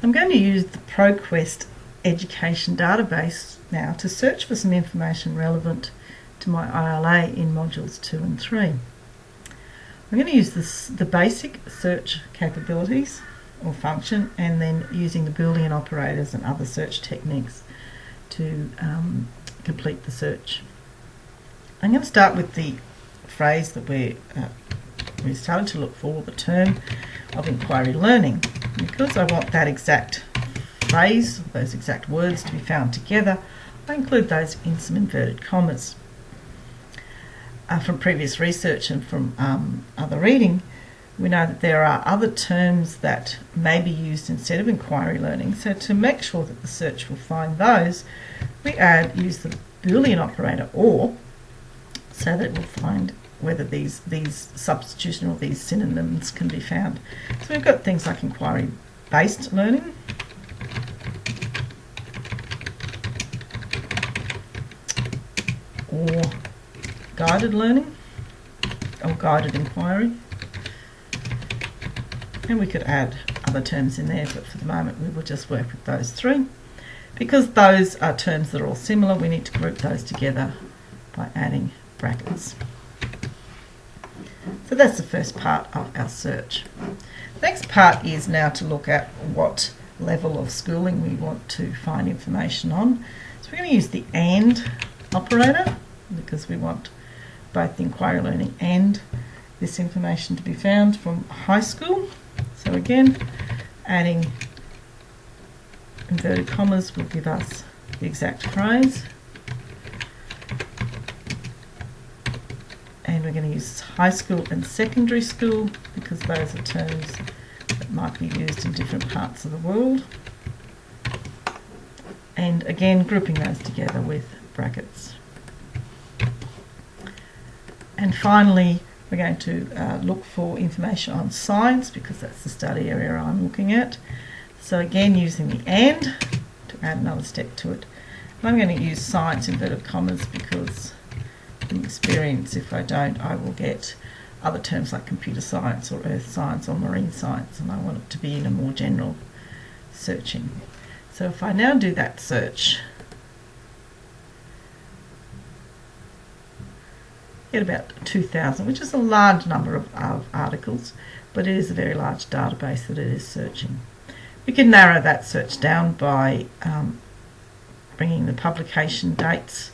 I'm going to use the Proquest education database now to search for some information relevant to my ILA in modules 2 and 3. I'm going to use the basic search capabilities or function, and then using the Boolean operators and other search techniques to complete the search. I'm going to start with the phrase that we started to look for, the term of inquiry learning. Because I want that exact phrase, those exact words to be found together, I include those in some inverted commas. From previous research and from other reading, we know that there are other terms that may be used instead of inquiry learning. So to make sure that the search will find those, we use the Boolean operator OR, so that it will find whether these substitution or these synonyms can be found. So we've got things like inquiry-based learning, or guided learning, or guided inquiry. And we could add other terms in there, but for the moment we will just work with those three. Because those are terms that are all similar, we need to group those together by adding brackets. So that's the first part of our search. The next part is now to look at what level of schooling we want to find information on. So we're going to use the AND operator, because we want both the inquiry learning and this information to be found from high school. So again, adding inverted commas will give us the exact phrase. And we're going to use high school and secondary school, because those are terms that might be used in different parts of the world. And again, grouping those together with brackets. And finally, we're going to look for information on science, because that's the study area I'm looking at. So again, using the AND to add another step to it. And I'm going to use science inverted commas, because in experience, if I don't, I will get other terms like computer science or earth science or marine science, and I want it to be in a more general searching. So if I now do that search, get about 2,000, which is a large number of articles, but it is a very large database that it is searching. We can narrow that search down by bringing the publication dates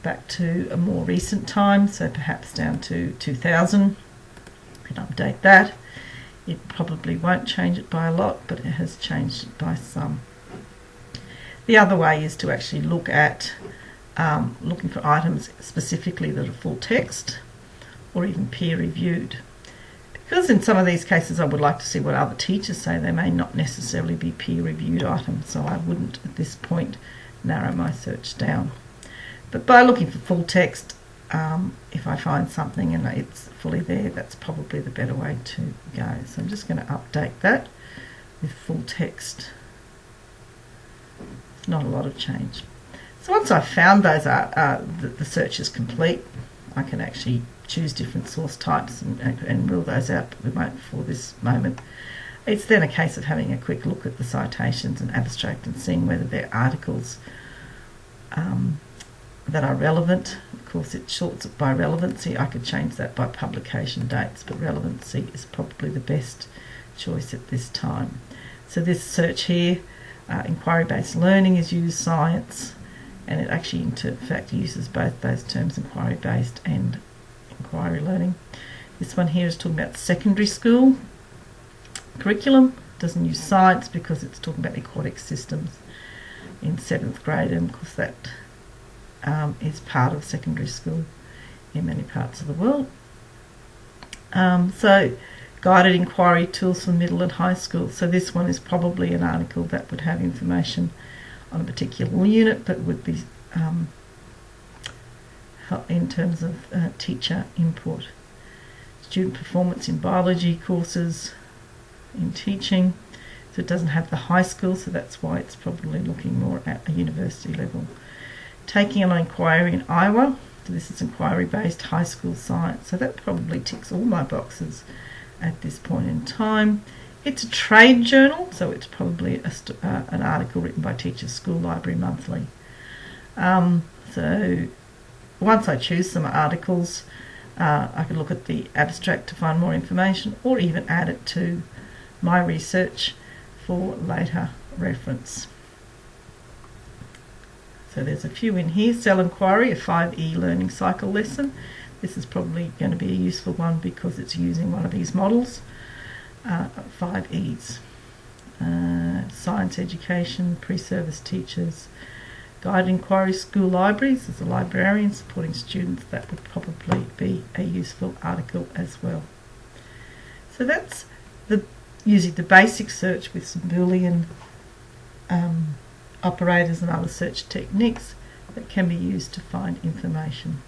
back to a more recent time, so perhaps down to 2000. We can update that. It probably won't change it by a lot, but it has changed it by some. The other way is to actually look at looking for items specifically that are full text or even peer reviewed. Because in some of these cases I would like to see what other teachers say, they may not necessarily be peer reviewed items, so I wouldn't at this point narrow my search down. But by looking for full text, if I find something and it's fully there, that's probably the better way to go. So I'm just going to update that with full text. It's not a lot of change. So once I've found those, the search is complete, I can actually choose different source types and rule those out, but we won't for this moment. It's then a case of having a quick look at the citations and abstract and seeing whether they're articles that are relevant. Of course, it sorts it by relevancy. I could change that by publication dates, but relevancy is probably the best choice at this time. So this search here, inquiry-based learning is used, science, and it actually in fact uses both those terms, inquiry-based and inquiry learning. This one here is talking about secondary school curriculum. It doesn't use science because it's talking about aquatic systems in 7th grade, and of course that is part of secondary school in many parts of the world. So guided inquiry tools for middle and high school. So this one is probably an article that would have information on a particular unit, but would be in terms of teacher input. Student performance in biology courses, in teaching. So it doesn't have the high school, so that's why it's probably looking more at a university level. Taking an inquiry in Iowa, so this is inquiry-based high school science, so that probably ticks all my boxes at this point in time. It's a trade journal, so it's probably an article written by Teachers School Library Monthly. So once I choose some articles, I can look at the abstract to find more information, or even add it to my research for later reference. So there's a few in here. Cell Inquiry, a 5E learning cycle lesson. This is probably going to be a useful one because it's using one of these models, 5Es. Science education, pre-service teachers, guided inquiry, school libraries. As a librarian supporting students, that would probably be a useful article as well. So that's using the basic search with some Boolean operators and other search techniques that can be used to find information.